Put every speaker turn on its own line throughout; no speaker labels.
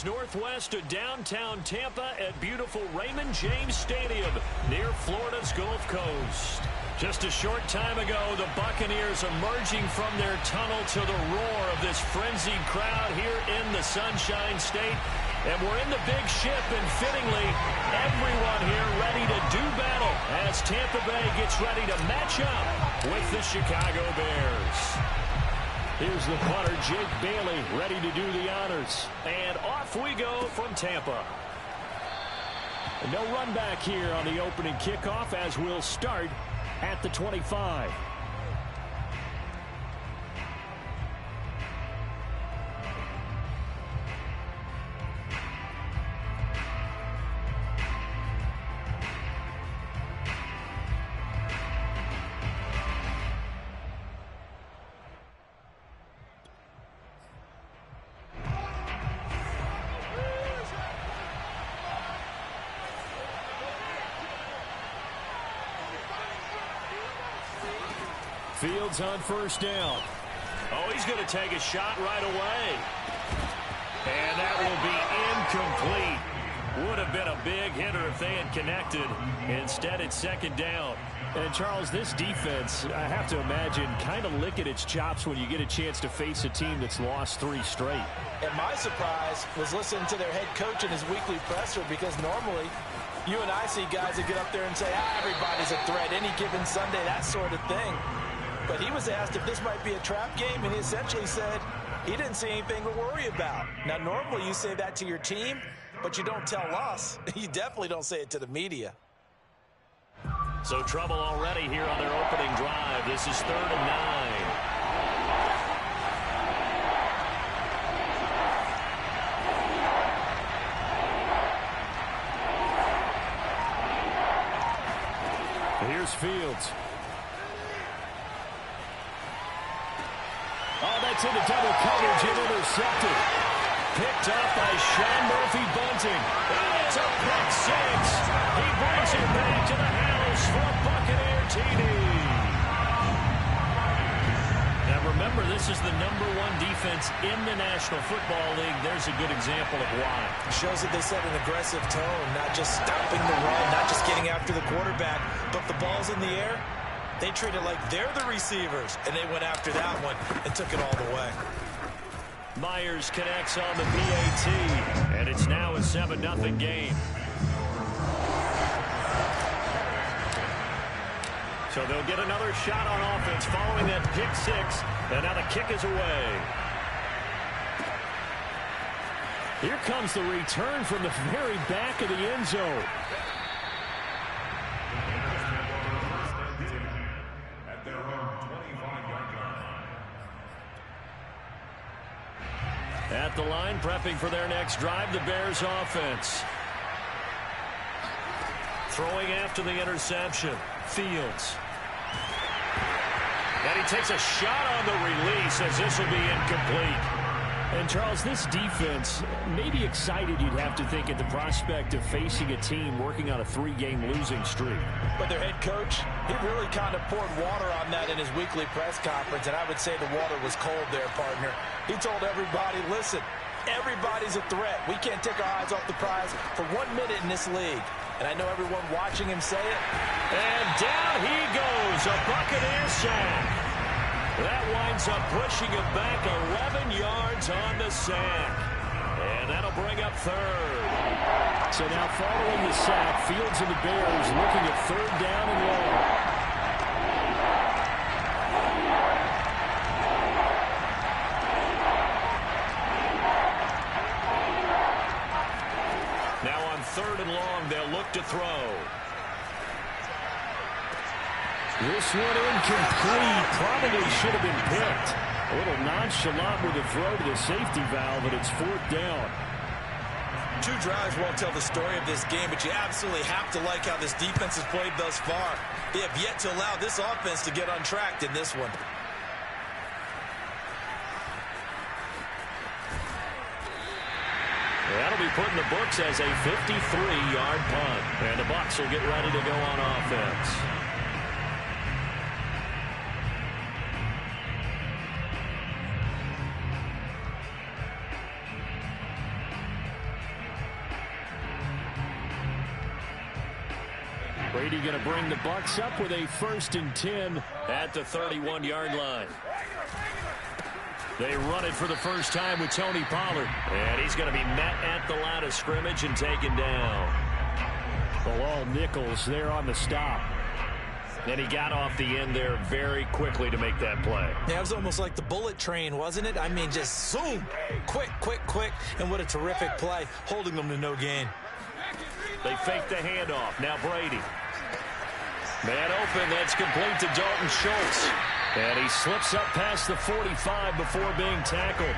Northwest of downtown Tampa at beautiful Raymond James Stadium near Florida's Gulf Coast. Just a short time ago, the Buccaneers emerging from their tunnel to the roar of this frenzied crowd here in the Sunshine State. And we're in the big ship, and fittingly, everyone here ready to do battle as Tampa Bay gets ready to match up with the Chicago Bears. Here's the punter, Jake Bailey, ready to do the honors. And off we go from Tampa. No run back here on the opening kickoff as we'll start at the 25. Fields on first down. Oh, he's going to take a shot right away. And that will be incomplete. Would have been a big hitter if they had connected. Instead, it's second down. And, Charles, this defense, I have to imagine, kind of licking its chops when you get a chance to face a team that's lost 3 straight.
And my surprise was listening to their head coach in his weekly presser, because normally you and I see guys that get up there and say, everybody's a threat any given Sunday, that sort of thing. But he was asked if this might be a trap game, and he essentially said he didn't see anything to worry about. Now, normally you say that to your team, but you don't tell us. You definitely don't say it to the media.
So trouble already here on their opening drive. This is 3rd and 9. Here's Fields. Oh, that's into double coverage and intercepted. Picked up by Sean Murphy-Bunting. It's a pick 6. He brings it back to the house for a Buccaneer TD. Now remember, this is the #1 defense in the National Football League. There's a good example of why.
It shows that they set an aggressive tone, not just stopping the run, not just getting after the quarterback, but the ball's in the air. They treat it like they're the receivers, and they went after that one and took it all the way.
Myers connects on the PAT, And it's now a 7-0 game. So they'll get another shot on offense following that pick six. And now the kick is away. Here comes the return from the very back of the end zone. At the line, prepping for their next drive, the Bears offense. Throwing after the interception. Fields. And he takes a shot on the release as this will be incomplete.
And, Charles, this defense may be excited, you'd have to think, at the prospect of facing a team working on a 3-game losing streak.
But their head coach, he really kind of poured water on that in his weekly press conference, and I would say the water was cold there, partner. He told everybody, listen, everybody's a threat. We can't take our eyes off the prize for 1 minute in this league. And I know everyone watching him say it.
And down he goes, a Buccaneer sack. That winds up pushing him back 11 yards on the sack. And that'll bring up third.
So now following the sack, Fields and the Bears looking at 3rd down and long.
Now on 3rd and long, they'll look to throw.
This one incomplete. Probably should have been picked. A little nonchalant with a throw to the safety valve, but it's 4th down.
2 drives won't tell the story of this game, but you absolutely have to like how this defense has played thus far. They have yet to allow this offense to get untracked in this one.
That'll be put in the books as a 53-yard punt. And the Bucs will get ready to go on offense.
Brady going to bring the Bucs up with a 1st and 10
at the 31-yard line. They run it for the first time with Tony Pollard. And he's going to be met at the line of scrimmage and taken down.
Well, all Nichols there on the stop.
And he got off the end there very quickly to make that play.
Yeah, it was almost like the bullet train, wasn't it? I mean, just zoom. Quick, quick, quick. And what a terrific play, holding them to no gain.
They fake the handoff. Now Brady. Man open. That's complete to Dalton Schultz. And he slips up past the 45 before being tackled.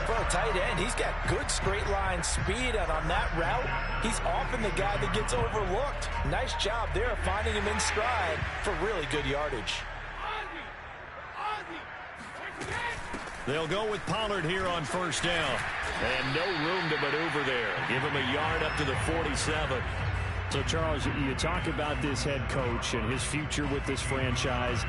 For a tight end, he's got good straight line speed, and on that route, he's often the guy that gets overlooked. Nice job there finding him in stride for really good yardage.
They'll go with Pollard here on 1st down. And no room to maneuver there. Give him a yard up to the 47.
So, Charles, you talk about this head coach and his future with this franchise.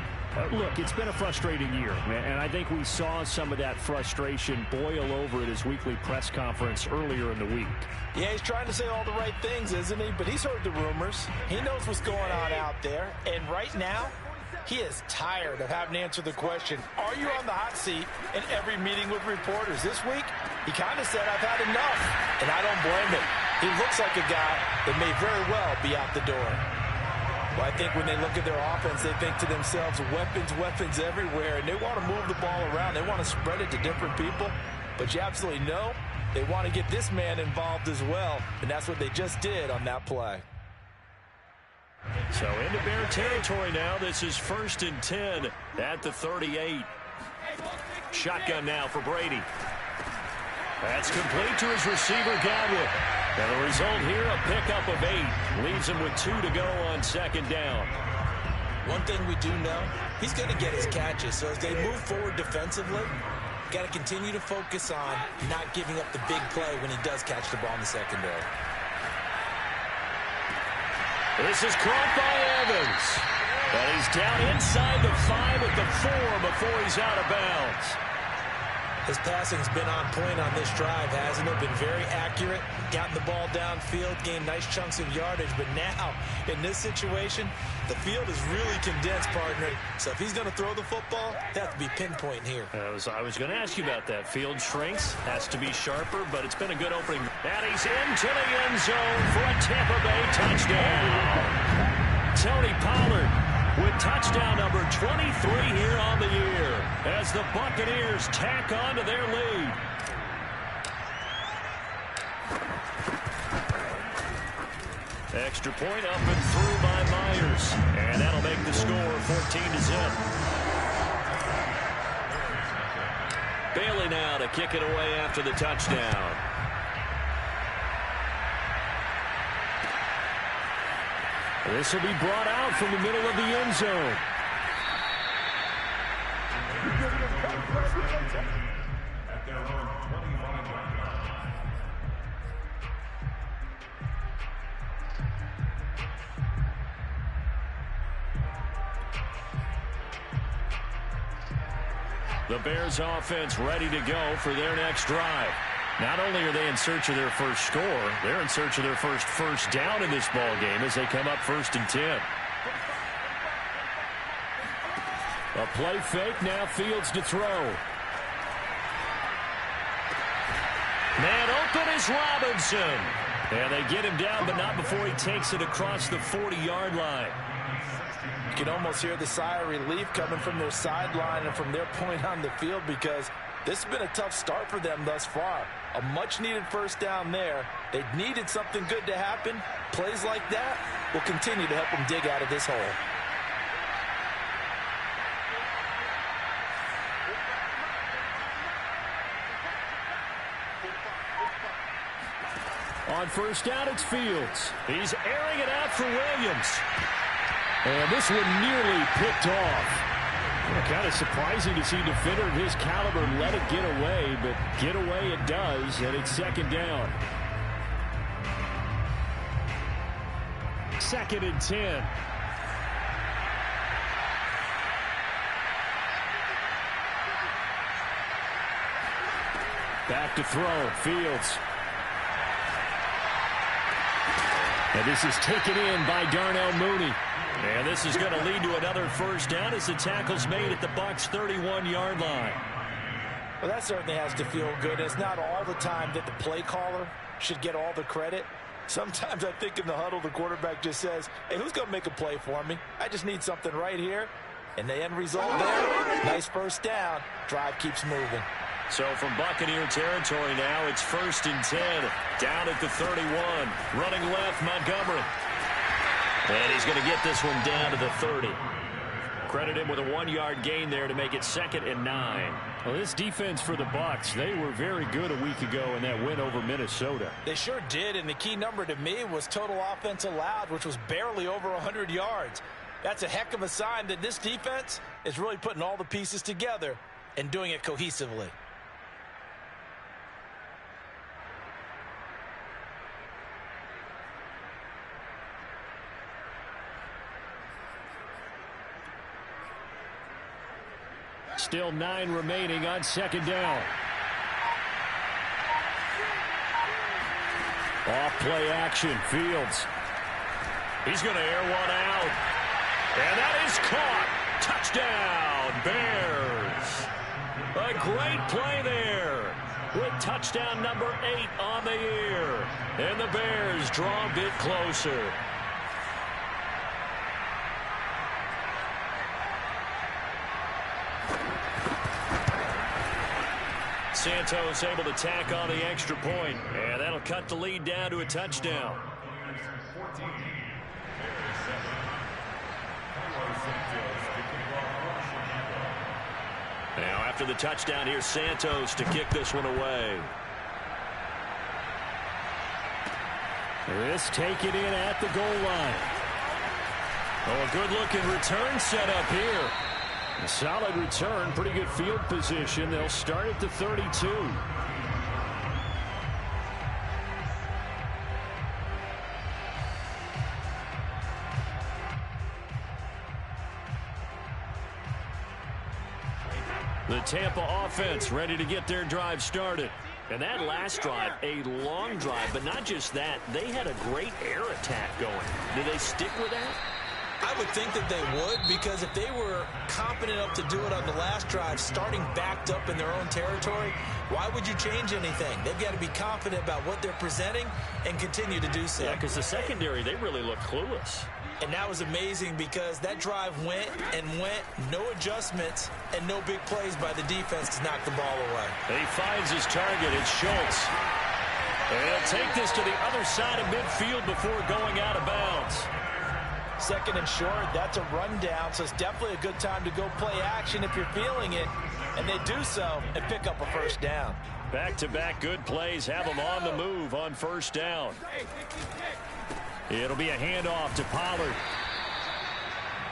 Look, it's been a frustrating year, and I think we saw some of that frustration boil over at his weekly press conference earlier in the week.
Yeah, he's trying to say all the right things, isn't he? But he's heard the rumors. He knows what's going on out there. And right now, he is tired of having to answer the question, are you on the hot seat in every meeting with reporters? This week, he kind of said, I've had enough. And I don't blame him. He looks like a guy that may very well be out the door. Well, I think when they look at their offense, they think to themselves, weapons everywhere, and they want to move the ball around. They want to spread it to different people, but you absolutely know they want to get this man involved as well, and that's what they just did on that play.
So into Bear territory now. This is 1st and 10 at the 38. Shotgun now for Brady. That's complete to his receiver, Godwin. And the result here, a pickup of 8. Leaves him with 2 to go on 2nd down.
One thing we do know, he's going to get his catches. So as they move forward defensively, got to continue to focus on not giving up the big play when he does catch the ball in the secondary.
This is caught by Evans. And he's down inside the 5 at the 4 before he's out of bounds.
His passing's been on point on this drive, hasn't it? Been very accurate, gotten the ball downfield, gained nice chunks of yardage. But now, in this situation, the field is really condensed, partner. So if he's going to throw the football, they have to be pinpoint here.
I was going to ask you about that. Field shrinks, has to be sharper, but it's been a good opening. And he's into the end zone for a Tampa Bay touchdown. Tony Pollard with touchdown number 23 here on the year as the Buccaneers tack on to their lead. Extra point up and through by Myers. And that'll make the score 14-0. Bailey now to kick it away after the touchdown. This will be brought out from the middle of the end zone. The Bears offense ready to go for their next drive. Not only are they in search of their first score, they're in search of their first down in this ball game as they come up 1st and 10. A play fake, now Fields to throw. Man open is Robinson. And they get him down, but not before he takes it across the 40-yard line.
You can almost hear the sigh of relief coming from their sideline and from their point on the field, because this has been a tough start for them thus far. A much-needed first down there. They needed something good to happen. Plays like that will continue to help them dig out of this hole.
On first down, it's Fields. He's airing it out for Williams. And this one nearly picked off. Kind of surprising to see a defender of his caliber let it get away, but get away it does, and it's 2nd down. 2nd and 10. Back to throw, Fields. And this is taken in by Darnell Mooney. And this is going to lead to another first down as the tackle's made at the Bucs' 31-yard line.
Well, that certainly has to feel good. It's not all the time that the play caller should get all the credit. Sometimes I think in the huddle, the quarterback just says, hey, who's going to make a play for me? I just need something right here. And the end result there, nice first down. Drive keeps moving.
So from Buccaneer territory now, it's 1st and 10. Down at the 31. Running left, Montgomery. And he's going to get this one down to the 30. Credit him with a 1-yard gain there to make it 2nd and 9.
Well, this defense for the Bucs, they were very good a week ago in that win over Minnesota.
They sure did, and the key number to me was total offense allowed, which was barely over 100 yards. That's a heck of a sign that this defense is really putting all the pieces together and doing it cohesively.
Still 9 remaining on 2nd down. Off play action, Fields.
He's going to air one out. And that is caught. Touchdown, Bears. A great play there with touchdown number 8 on the year. And the Bears draw a bit closer. Santos able to tack on the extra point, and that'll cut the lead down to a touchdown. Now after the touchdown, here's Santos to kick this one away.
This taken in at the goal line.
Oh, a good-looking return set up here.
A solid return, pretty good field position. They'll start at the 32.
The Tampa offense ready to get their drive started. And that last drive, a long drive, but not just that. They had a great air attack going. Do they stick with that?
I would think that they would, because if they were competent enough to do it on the last drive, starting backed up in their own territory, why would you change anything? They've got to be confident about what they're presenting and continue to do so.
Yeah, because the secondary, they really look clueless.
And that was amazing because that drive went and went, no adjustments, and no big plays by the defense to knock the ball away.
He finds his target. It's Schultz. And he'll take this to the other side of midfield before going out of bounds.
Second and short, that's a rundown, so it's definitely a good time to go play action if you're feeling it. And they do so and pick up a first down.
Back-to-back good plays have them on the move on first down. It'll be a handoff to Pollard.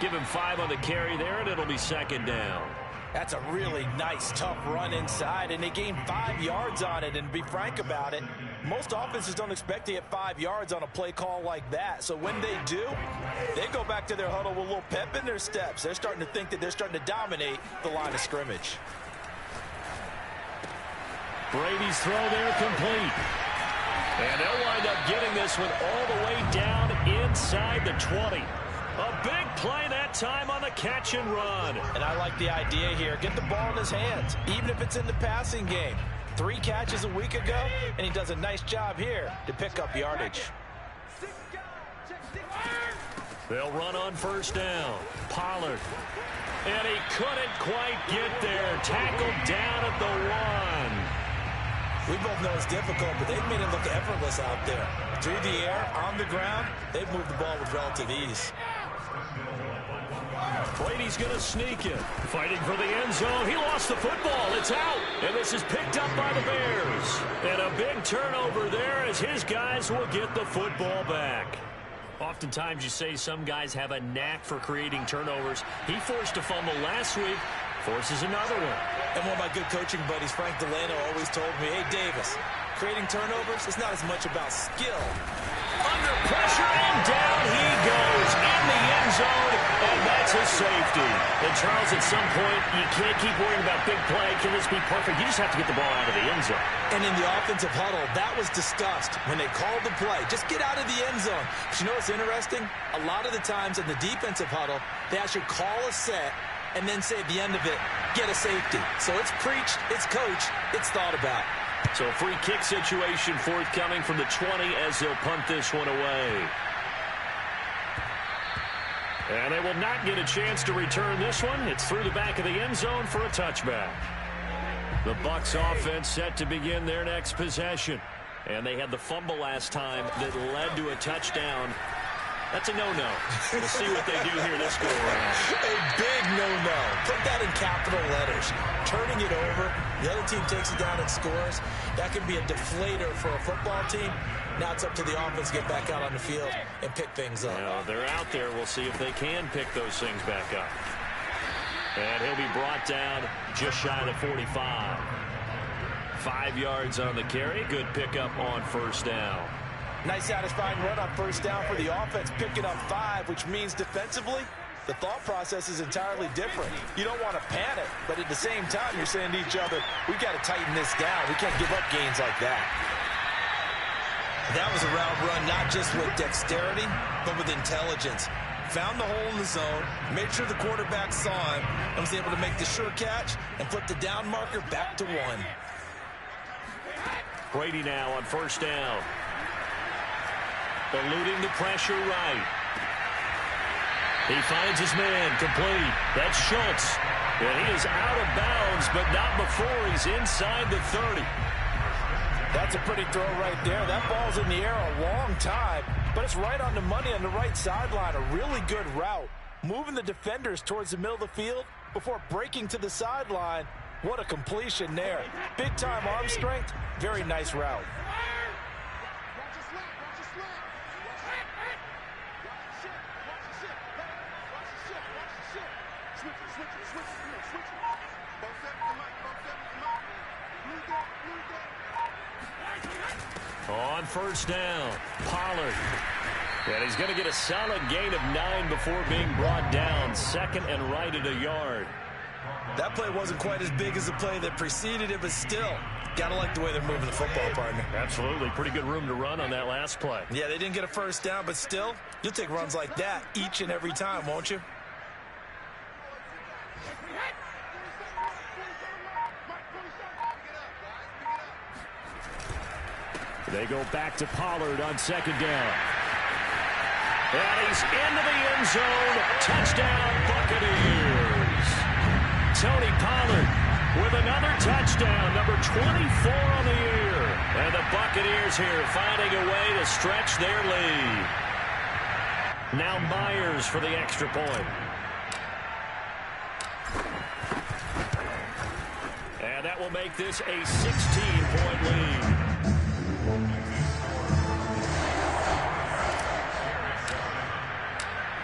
Give him 5 on the carry there, and it'll be second down.
That's a really nice, tough run inside, and they gained 5 yards on it. And to be frank about it, most offenses don't expect to get 5 yards on a play call like that. So when they do, they go back to their huddle with a little pep in their steps. They're starting to think that they're starting to dominate the line of scrimmage.
Brady's throw there complete. And they'll wind up getting this one all the way down inside the 20. A big play that time on the catch and run.
And I like the idea here. Get the ball in his hands, even if it's in the passing game. 3 catches a week ago, and he does a nice job here to pick up yardage.
They'll run on first down. Pollard. And he couldn't quite get there. Tackled down at the 1.
We both know it's difficult, but they've made it look effortless out there. Through the air, on the ground, they've moved the ball with relative ease.
Brady's going to sneak it. Fighting for the end zone. He lost the football. It's out. And this is picked up by the Bears. And a big turnover there as his guys will get the football back. Oftentimes you say some guys have a knack for creating turnovers. He forced a fumble last week. Forces another one.
And one of my good coaching buddies, Frank Delano, always told me, hey, Davis, creating turnovers is not as much about skill.
Under pressure, and down he goes in the end zone, and that's his safety. And, Charles, at some point, you can't keep worrying about big play. Can this be perfect? You just have to get the ball out of the end zone.
And in the offensive huddle, that was discussed when they called the play. Just get out of the end zone. But you know what's interesting? A lot of the times in the defensive huddle, they actually call a set and then say at the end of it, get a safety. So it's preached, it's coached, it's thought about.
So a free kick situation forthcoming from the 20 as they'll punt this one away. And they will not get a chance to return this one. It's through the back of the end zone for a touchback. The Bucs offense set to begin their next possession. And they had the fumble last time that led to a touchdown. That's a no-no. We'll see what they do here this go-around.
A big no-no. Put that in capital letters. Turning it over, the other team takes it down and scores. That could be a deflator for a football team. Now it's up to the offense to get back out on the field and pick things up.
Now, they're out there. We'll see if they can pick those things back up. And he'll be brought down just shy of the 45. 5 yards on the carry. Good pickup on first down.
Nice satisfying run on first down for the offense, picking up 5, which means defensively, the thought process is entirely different. You don't want to panic, but at the same time, you're saying to each other, we got to tighten this down. We can't give up gains like that. That was a route run, not just with dexterity, but with intelligence. Found the hole in the zone, made sure the quarterback saw him, and was able to make the sure catch and flip the down marker back to 1.
Brady now on first down. Eluding the pressure right. He finds his man complete. That's Schultz. And he is out of bounds, but not before he's inside the 30.
That's a pretty throw right there. That ball's in the air a long time, but it's right on the money on the right sideline. A really good route. Moving the defenders towards the middle of the field before breaking to the sideline. What a completion there. Big-time arm strength. Very nice route.
On first down, Pollard. And he's going to get a solid gain of 9 before being brought down. Second and right at a yard.
That play wasn't quite as big as the play that preceded it, but still, got to like the way they're moving the football, partner.
Absolutely. Pretty good room to run on that last play.
Yeah, they didn't get a first down, but still, you'll take runs like that each and every time, won't you?
They go back to Pollard on second down. And he's into the end zone. Touchdown, Buccaneers. Tony Pollard with another touchdown, number 24 on the year.
And the Buccaneers here finding a way to stretch their lead. Now Myers for the extra point. And that will make this a 16-point lead.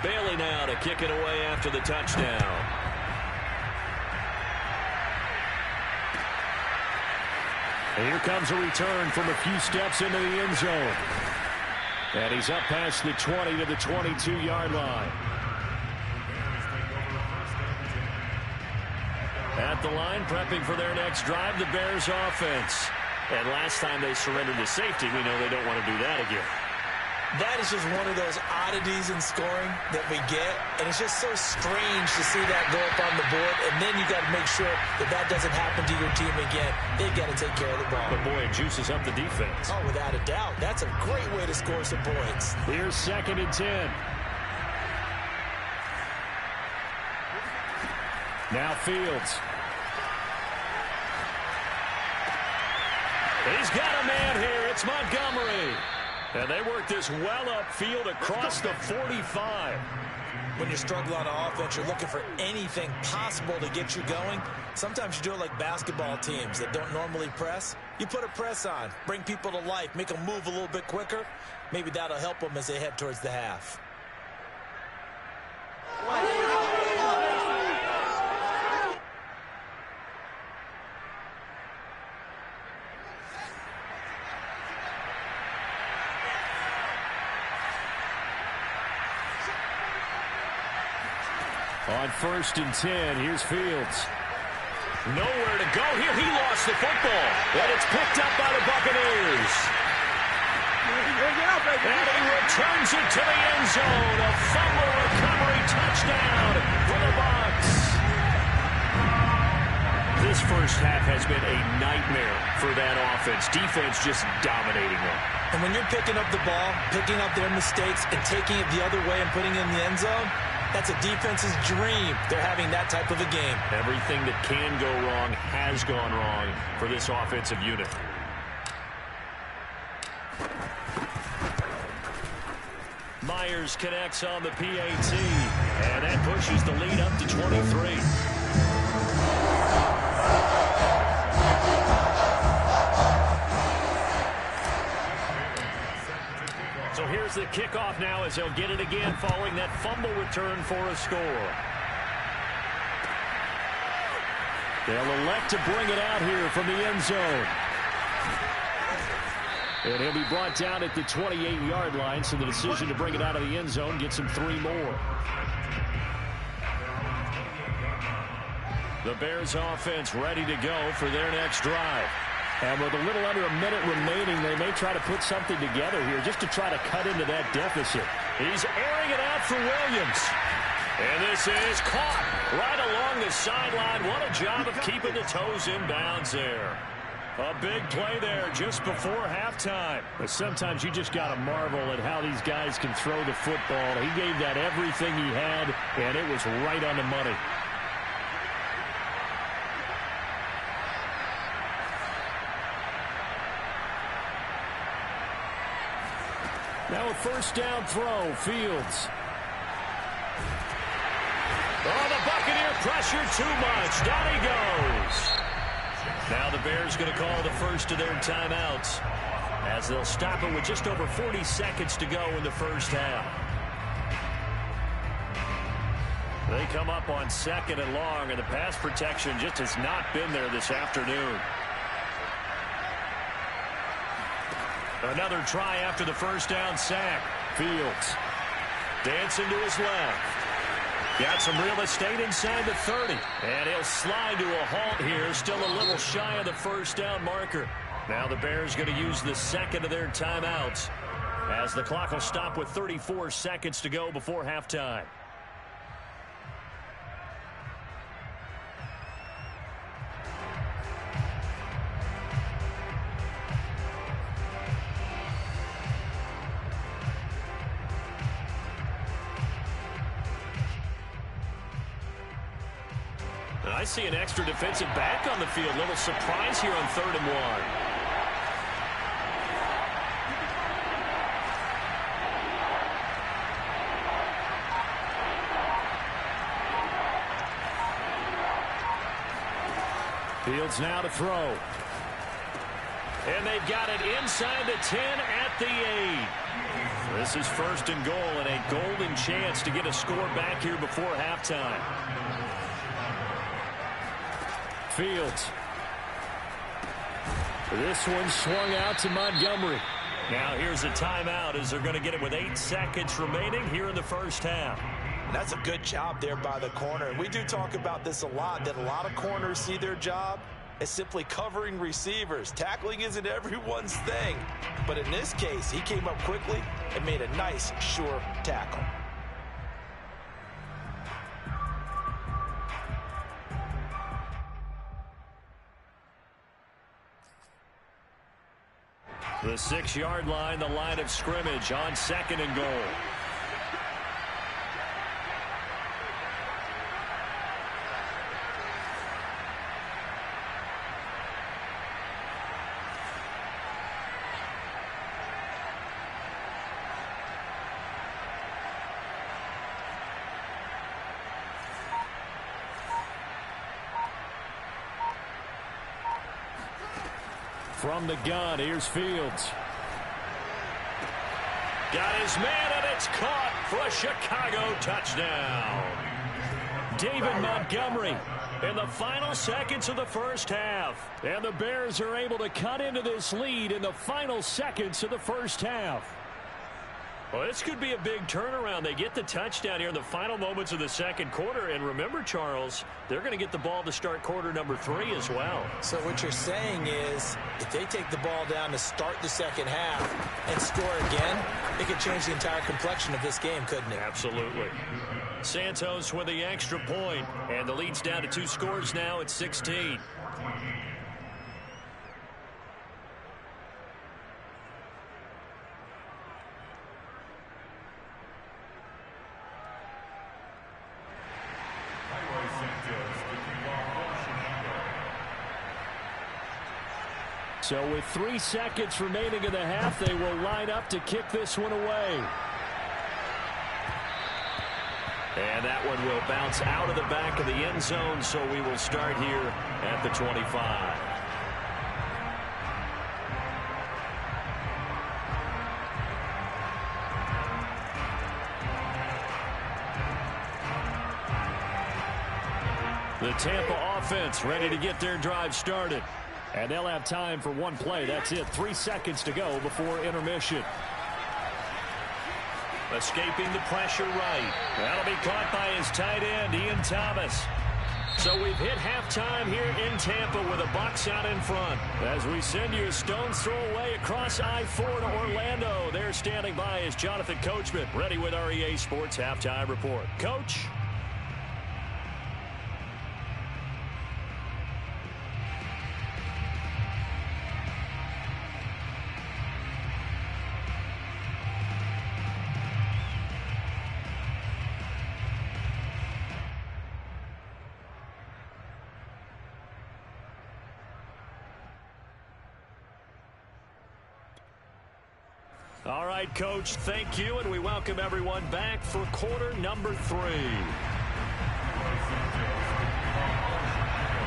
Bailey now to kick it away after the touchdown.
And here comes a return from a few steps into the end zone. And he's up past the 20 to the 22-yard line.
At the line, prepping for their next drive, the Bears offense. And last time they surrendered to safety, we know they don't want to do that again.
That is just one of those oddities in scoring that we get, and it's just so strange to see that go up on the board, and then you got to make sure that that doesn't happen to your team again. They've got to take care of the ball.
But boy, it juices up the defense.
Oh, without a doubt. That's a great way to score some points.
Here's 2nd and 10. Now Fields.
He's got a man here. It's Montgomery. And they work this well upfield across the 45.
When you're struggling on offense, you're looking for anything possible to get you going. Sometimes you do it like basketball teams that don't normally press. You put a press on, bring people to life, make them move a little bit quicker. Maybe that'll help them as they head towards the half.
On 1st and 10, here's Fields.
Nowhere to go here. He lost the football. And it's picked up by the Buccaneers. And he returns it to the end zone. A fumble recovery touchdown for the Bucs. This first half has been a nightmare for that offense. Defense just dominating them.
And when you're picking up the ball, picking up their mistakes, and taking it the other way and putting it in the end zone, that's a defense's dream. They're having that type of a game.
Everything that can go wrong has gone wrong for this offensive unit. Myers connects on the PAT, and that pushes the lead up to 23. So here's the kickoff now as they'll get it again following that fumble return for a score.
They'll elect to bring it out here from the end zone. And he'll be brought down at the 28-yard line, so the decision to bring it out of the end zone gets him 3 more.
The Bears offense ready to go for their next drive.
And with a little under a minute remaining, they may try to put something together here just to try to cut into that deficit.
He's airing it out for Williams. And this is caught right along the sideline. What a job of keeping the toes in bounds there. A big play there just before halftime.
But sometimes you just got to marvel at how these guys can throw the football. He gave that everything he had, and it was right on the money. Now a first down throw, Fields.
Oh, the Buccaneer pressure too much. Down he goes. Now the Bears going to call the first of their timeouts as they'll stop it with just over 40 seconds to go in the first half. They come up on 2nd and long, and the pass protection just has not been there this afternoon. Another try after the first down sack.
Fields
dancing to his left. Got some real estate inside the 30. And he'll slide to a halt here. Still a little shy of the first down marker. Now the Bears going to use the second of their timeouts, as the clock will stop with 34 seconds to go before halftime. And I see an extra defensive back on the field. Little surprise here on 3rd and 1. Fields now to throw. And they've got it inside the 10 at the 8. This is 1st and goal and a golden chance to get a score back here before halftime. Fields. This one swung out to Montgomery. Now here's a timeout as they're going to get it with 8 seconds remaining here in the first half.
That's a good job there by the corner. And we do talk about this a lot, that a lot of corners see their job as simply covering receivers. Tackling isn't everyone's thing. But in this case, he came up quickly and made a nice, sure tackle.
The 6-yard line, the line of scrimmage on 2nd and goal. From the gun, here's Fields. Got his man, and it's caught for a Chicago touchdown. David Montgomery in the final seconds of the first half. And the Bears are able to cut into this lead in the final seconds of the first half. Well, this could be a big turnaround. They get the touchdown here in the final moments of the second quarter. And remember, Charles, they're going to get the ball to start quarter number 3 as well.
So what you're saying is if they take the ball down to start the second half and score again, it could change the entire complexion of this game, couldn't it?
Absolutely. Santos with the extra point, and the lead's down to 2 scores now at 16. So with 3 seconds remaining in the half, they will line up to kick this one away. And that one will bounce out of the back of the end zone, so we will start here at the 25. The Tampa offense ready to get their drive started. And they'll have time for one play. That's it. 3 seconds to go before intermission. Escaping the pressure right. That'll be caught by his tight end, Ian Thomas. So we've hit halftime here in Tampa with the Bucs out in front. As we send you a stone's throw away across I-4 to Orlando. There standing by is Jonathan Coachman, ready with our EA Sports Halftime Report. Coach? All right, Coach, thank you, and we welcome everyone back for quarter number 3.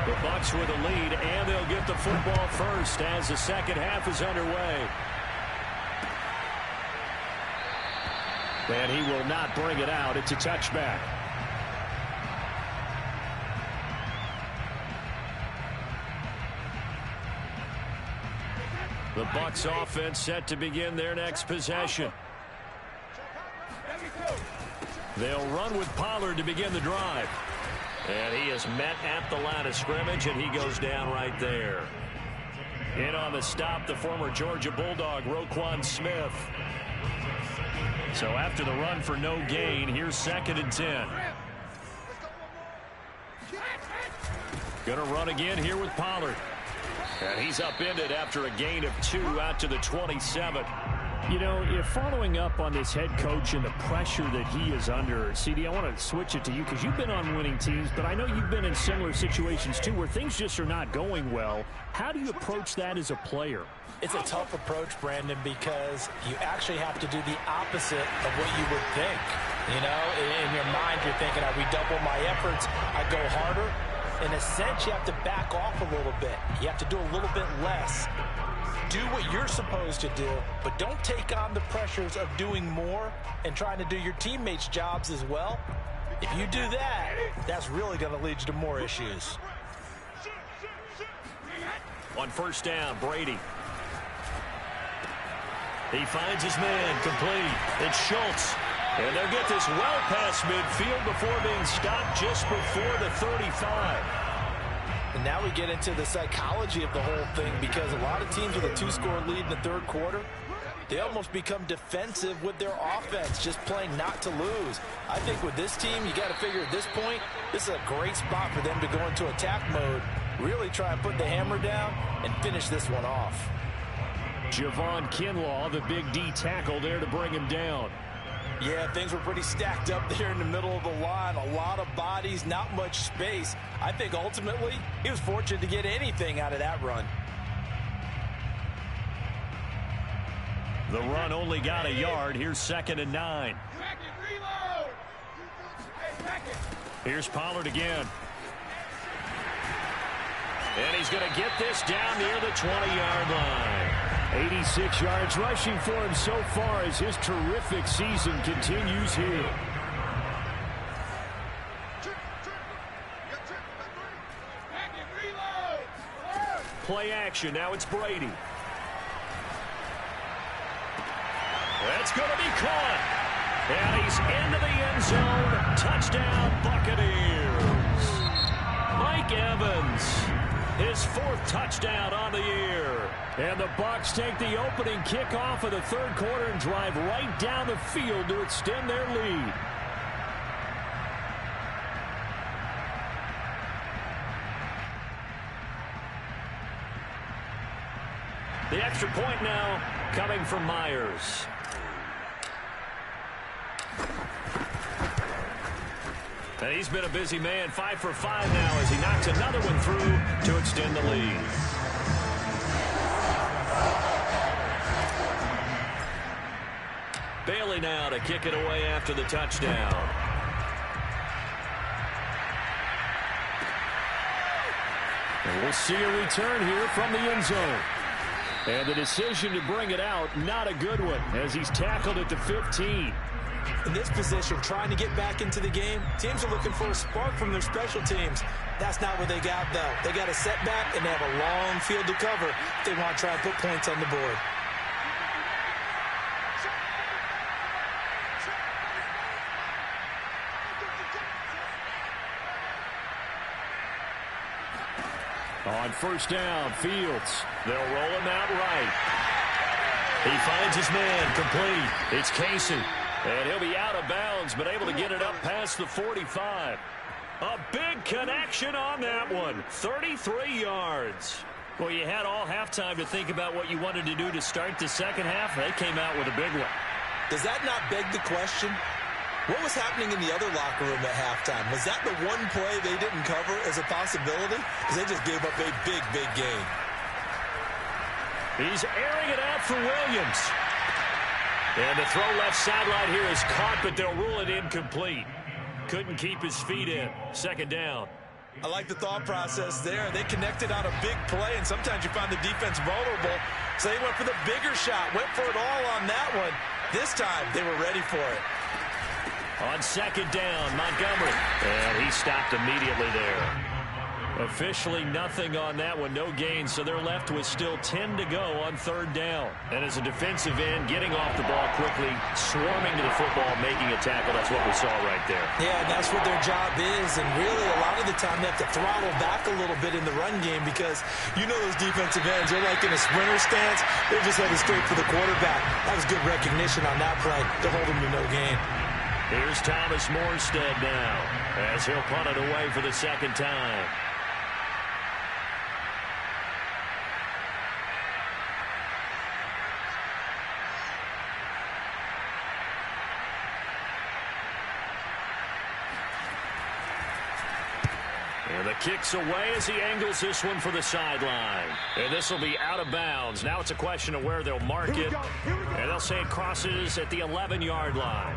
The Bucs with a lead, and they'll get the football first as the second half is underway. And he will not bring it out. It's a touchback. The Bucs offense set to begin their next possession. They'll run with Pollard to begin the drive. And he is met at the line of scrimmage, and he goes down right there. In on the stop, the former Georgia Bulldog, Roquan Smith. So after the run for no gain, here's 2nd and 10. Going to run again here with Pollard. And he's upended after a gain of 2 out to the 27.
You know, if following up on this head coach and the pressure that he is under, CD, I want to switch it to you because you've been on winning teams, but I know you've been in similar situations too where things just are not going well. How do you approach that as a player?
It's a tough approach, Brandon, because you actually have to do the opposite of what you would think. You know, in your mind, you're thinking, I redouble my efforts, I go harder. In a sense, you have to back off a little bit. You have to do a little bit less. Do what you're supposed to do, but don't take on the pressures of doing more and trying to do your teammates' jobs as well. If you do that, that's really going to lead you to more issues.
On 1st down, Brady. He finds his man, complete. It's Schultz. And they'll get this well past midfield before being stopped just before the 35.
And now we get into the psychology of the whole thing, because a lot of teams with a 2-score lead in the 3rd quarter, they almost become defensive with their offense, just playing not to lose. I think with this team, you got to figure at this point, this is a great spot for them to go into attack mode, really try and put the hammer down and finish this one off.
Javon Kinlaw, the big D tackle there to bring him down.
Yeah, things were pretty stacked up there in the middle of the line. A lot of bodies, not much space. I think ultimately he was fortunate to get anything out of that run.
The run only got a yard. Here's 2nd and 9. Here's Pollard again. And he's going to get this down near the 20-yard line.
86 yards rushing for him so far as his terrific season continues here.
Play action. Now it's Brady. That's going to be caught. And he's into the end zone. Touchdown, Buccaneers. Mike Evans. His 4th touchdown on the year.
And the Bucs take the opening kickoff of the 3rd quarter and drive right down the field to extend their lead.
The extra point now coming from Myers. And he's been a busy man, 5 for 5 now as he knocks another one through to extend the lead. Bailey now to kick it away after the touchdown.
And we'll see a return here from the end zone. And the decision to bring it out, not a good one, as he's tackled at the 15.
In this position, trying to get back into the game, teams are looking for a spark from their special teams. That's not what they got, though. They got a setback, and they have a long field to cover if they want to try and put points on the board.
On 1st down, Fields.
They'll roll him out right. He finds his man, complete. It's Casey. And he'll be out of bounds, but able to get it up past the 45. A big connection on that one. 33 yards.
Well, you had all halftime to think about what you wanted to do to start the 2nd half. They came out with a big one.
Does that not beg the question? What was happening in the other locker room at halftime? Was that the one play they didn't cover as a possibility? Because they just gave up a big, big game.
He's airing it out for Williams. And the throw left sideline here is caught, but they'll rule it incomplete. Couldn't keep his feet in. 2nd down.
I like the thought process there. They connected on a big play, and sometimes you find the defense vulnerable. So they went for the bigger shot, went for it all on that one. This time, they were ready for it.
On 2nd down, Montgomery. And he stopped immediately there. Officially nothing on that one, no gain, so they're left with still 10 to go on third down. And as a defensive end, getting off the ball quickly, swarming to the football, making a tackle, that's what we saw right there.
Yeah, and that's what their job is, and really a lot of the time they have to throttle back a little bit in the run game because you know those defensive ends, they're like in a sprinter stance, they're just headed straight for the quarterback. That was good recognition on that play to hold them to no gain.
Here's Thomas Morstead now as he'll punt it away for the second time. And the kick's away as he angles this one for the sideline. And this will be out of bounds. Now it's a question of where they'll mark it. And they'll say it crosses at the 11-yard line.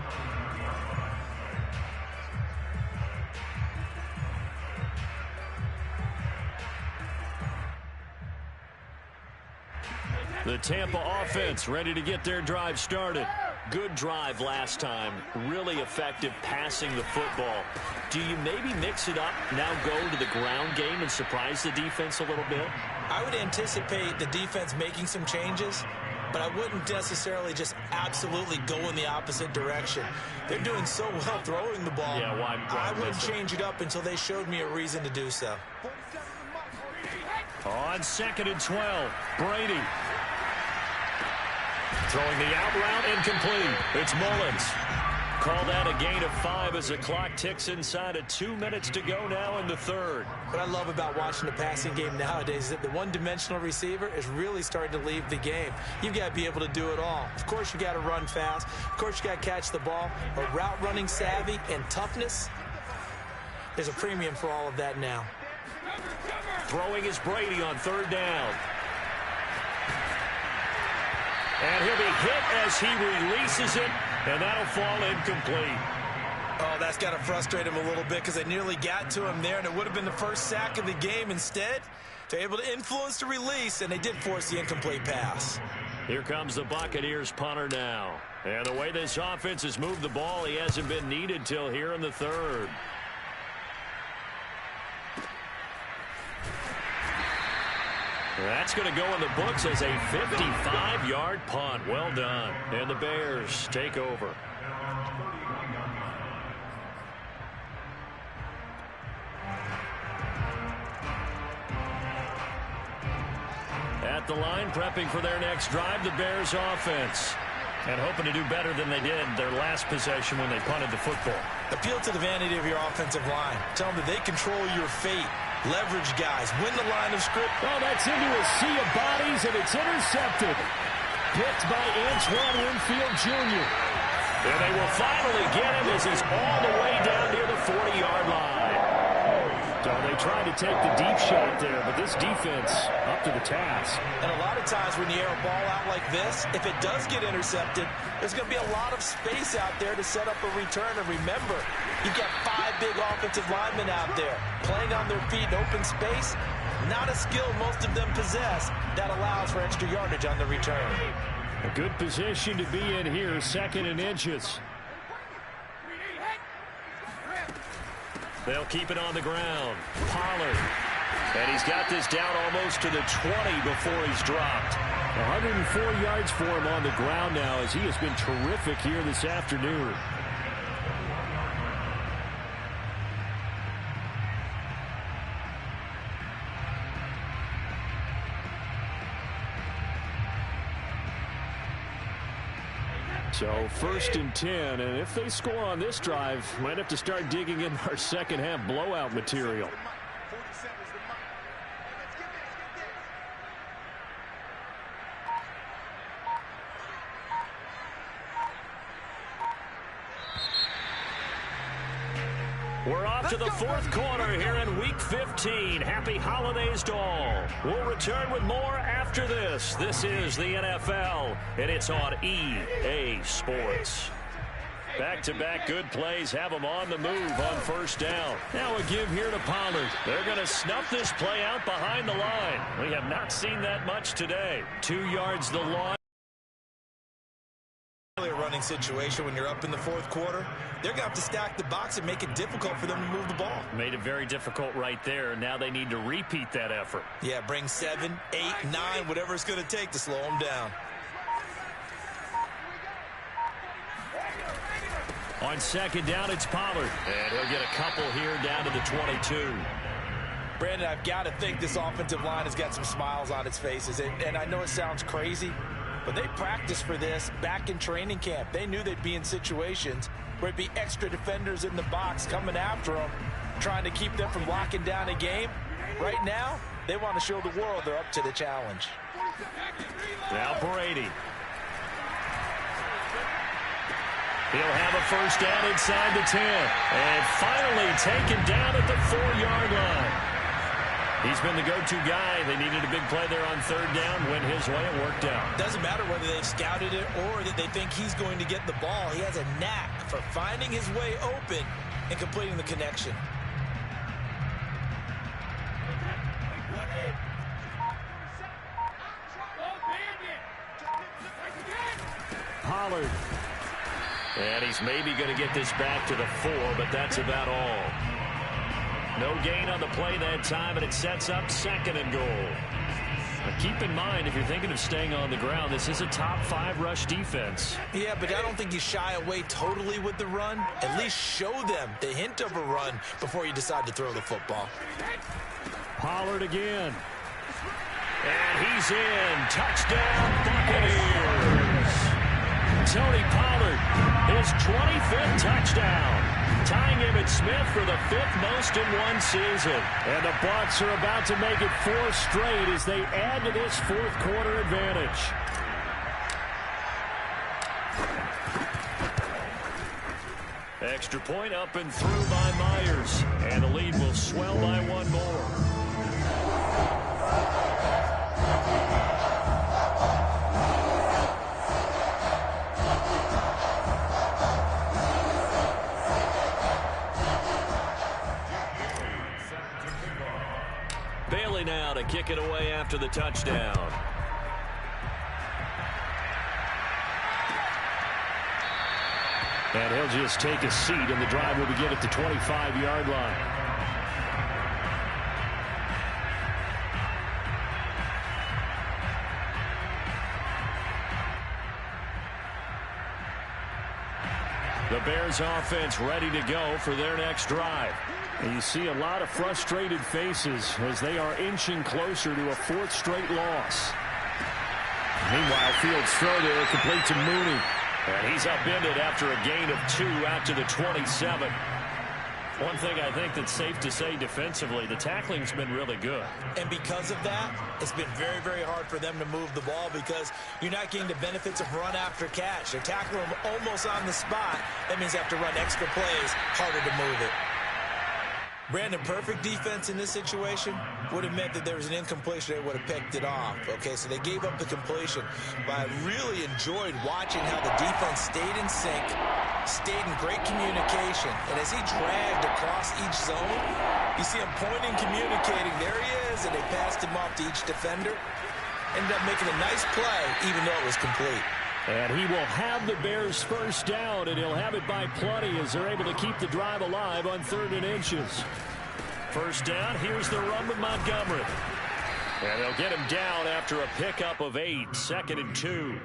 The Tampa offense ready to get their drive started. Good drive last time. Really effective passing the football. Do you maybe mix it up, now go to the ground game and surprise the defense a little bit?
I would anticipate the defense making some changes, but I wouldn't necessarily just absolutely go in the opposite direction. They're doing so well throwing the ball.
Yeah, why
I wouldn't change it up until they showed me a reason to do so.
On 2nd and 12, Brady. Throwing the out route incomplete. It's Mullins. Call that a gain of 5 as the clock ticks inside of 2 minutes to go now in the third.
What I love about watching the passing game nowadays is that the one-dimensional receiver is really starting to leave the game. You've got to be able to do it all. Of course, you got to run fast. Of course, you got to catch the ball. But route running savvy and toughness, there's a premium for all of that now.
Throwing is Brady on third down. And he'll be hit as he releases it, and that'll fall incomplete.
Oh, that's got to frustrate him a little bit because they nearly got to him there, and it would have been the first sack of the game. Instead, they're able to influence the release, and they did force the incomplete pass.
Here comes the Buccaneers punter now. And the way this offense has moved the ball, he hasn't been needed till here in the third. That's going to go in the books as a 55-yard punt. Well done. And the Bears take over. At the line, prepping for their next drive, the Bears offense. And hoping to do better than they did their last possession when they punted the football.
Appeal to the vanity of your offensive line. Tell them that they control your fate. Leverage guys. Win the line of script.
Oh, that's into a sea of bodies, and it's intercepted. Picked by Antoine Winfield Jr.
And they will finally get him as he's all the way down near the 40-yard line.
So they tried to take the deep shot there, but this defense up to the task.
And a lot of times when you air a ball out like this, if it does get intercepted, there's going to be a lot of space out there to set up a return. And remember, you've got 5 big offensive linemen out there playing on their feet in open space. Not a skill most of them possess that allows for extra yardage on the return.
A good position to be in here, 2nd and inches.
They'll keep it on the ground. Pollard. And he's got this down almost to the 20 before he's dropped.
104 yards for him on the ground now as he has been terrific here this afternoon. So 1st and 10, and if they score on this drive, might have to start digging in our second half blowout material.
We're off to the 4th quarter here in Week 15. Happy holidays to all. We'll return with more after this. This is the NFL, and it's on EA Sports. Back-to-back good plays have them on the move on 1st down. Now a give here to Pollard. They're going to snuff this play out behind the line. We have not seen that much today. 2 yards the line.
Running point situation when you're up in the fourth quarter. They're going to have to stack the box and make it difficult for them to move the ball.
Made it very difficult right there. Now they need to repeat that effort.
Yeah, bring 7, 8, 9, whatever it's going to take to slow them down.
On second down, it's Pollard. And he'll get a couple here down to the 22.
Brandon, I've got to think this offensive line has got some smiles on its faces. And I know it sounds crazy, but they practiced for this back in training camp. They knew they'd be in situations where it'd be extra defenders in the box coming after them, trying to keep them from locking down a game. Right now, they want to show the world they're up to the challenge.
Now Brady. He'll have a first down inside the 10. And finally taken down at the 4-yard line. He's been the go-to guy. They needed a big play there on third down. Went his way and worked out.
Doesn't matter whether they've scouted it or that they think he's going to get the ball. He has a knack for finding his way open and completing the connection.
Pollard. And he's maybe going to get this back to the 4, but that's about all. No gain on the play that time, and it sets up second and goal. Now keep in mind, if you're thinking of staying on the ground, this is a top 5 rush defense.
Yeah, but I don't think you shy away totally with the run. At least show them the hint of a run before you decide to throw the football.
Pollard again. And he's in. Touchdown, Buccaneers. Tony Pollard, his 25th touchdown, tying Emmitt Smith for the 5th most in one season. And the Bucs are about to make it 4 straight as they add to this fourth quarter advantage. Extra point up and through by Myers, and the lead will swell by 1 more. Bailey now to kick it away after the touchdown. And he'll just take a seat, and the drive will begin at the 25-yard line. The Bears offense ready to go for their next drive. And you see a lot of frustrated faces as they are inching closer to a 4th straight loss. Meanwhile, Fields' throw there complete to Mooney. And he's upended after a gain of 2 out to the 27. One thing I think that's safe to say defensively, the tackling's been really good.
And because of that, it's been very, very hard for them to move the ball because you're not getting the benefits of run after catch. They're tackling them almost on the spot. That means they have to run extra plays, harder to move it. Brandon, perfect defense in this situation would have meant that there was an incompletion. They would have picked it off. Okay, so they gave up the completion. But I really enjoyed watching how the defense stayed in sync, stayed in great communication. And as he dragged across each zone, you see him pointing, communicating. There he is, and they passed him off to each defender. Ended up making a nice play, even though it was complete.
And he will have the Bears first down, and he'll have it by plenty as they're able to keep the drive alive on 3rd and inches. First down, here's the run with Montgomery. And they'll get him down after a pickup of 8, 2nd and 2.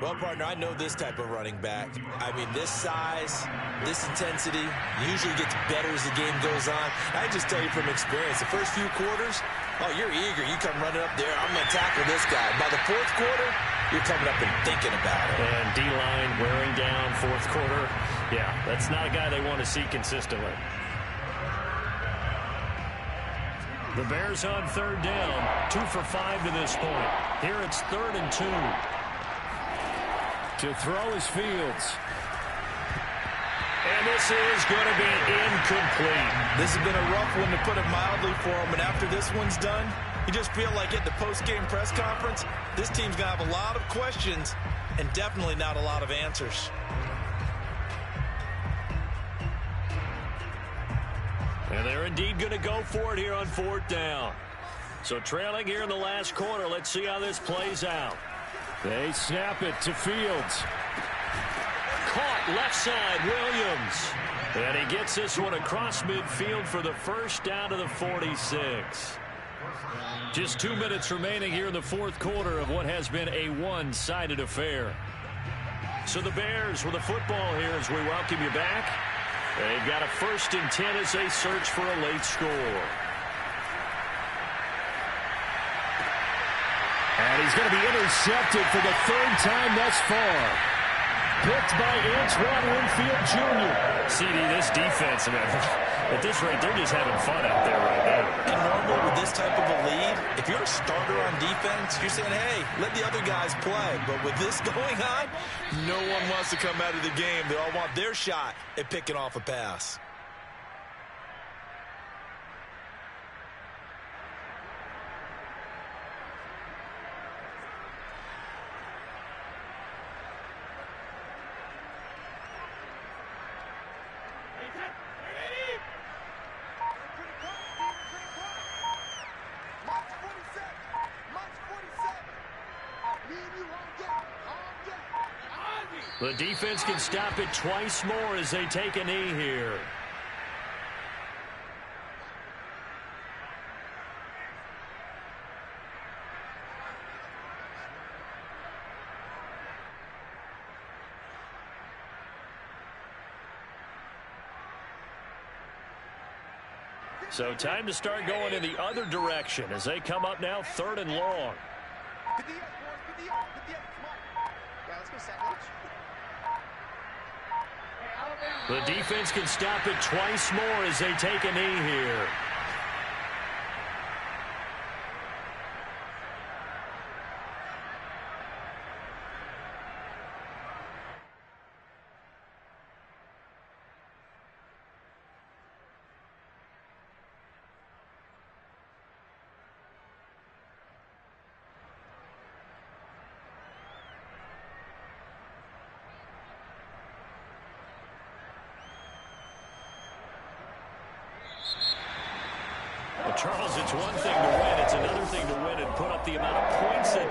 Well, partner, I know this type of running back. I mean, this size, this intensity usually gets better as the game goes on. I just tell you from experience, the first few quarters, oh, you're eager. You come running up there, I'm going to tackle this guy. By the 4th quarter, you're coming up and thinking about it.
And D-line wearing down 4th quarter. Yeah, that's not a guy they want to see consistently. The Bears on 3rd down, 2 for 5 to this point. Here it's 3rd and 2. To throw is Fields. And this is going to be incomplete.
This has been a rough one, to put it mildly, for him. And after this one's done, you just feel like at the post-game press conference, this team's going to have a lot of questions and definitely not a lot of answers.
And they're indeed going to go for it here on 4th down. So trailing here in the last quarter, let's see how this plays out. They snap it to Fields. left side, Williams. And he gets this one across midfield for the first down to the 46. Just 2 minutes remaining here in the fourth quarter of what has been a one-sided affair. So the Bears with the football here as we welcome you back. They've got a 1st and 10 as they search for a late score.
And he's going to be intercepted for the 3rd time thus far. Picked by Antoine Winfield Jr.
CD, this defense, man, at this rate, they're just having fun out there right now.
And normally with this type of a lead, if you're a starter on defense, you're saying, hey, let the other guys play. But with this going on, no one wants to come out of the game. They all want their shot at picking off a pass.
The defense can stop it twice more as they take a knee here. So time to start going in the other direction as they come up now 3rd and long. The defense can stop it twice more as they take a knee here. Well, Charles, it's one thing to win. It's another thing to win and put up the amount of points that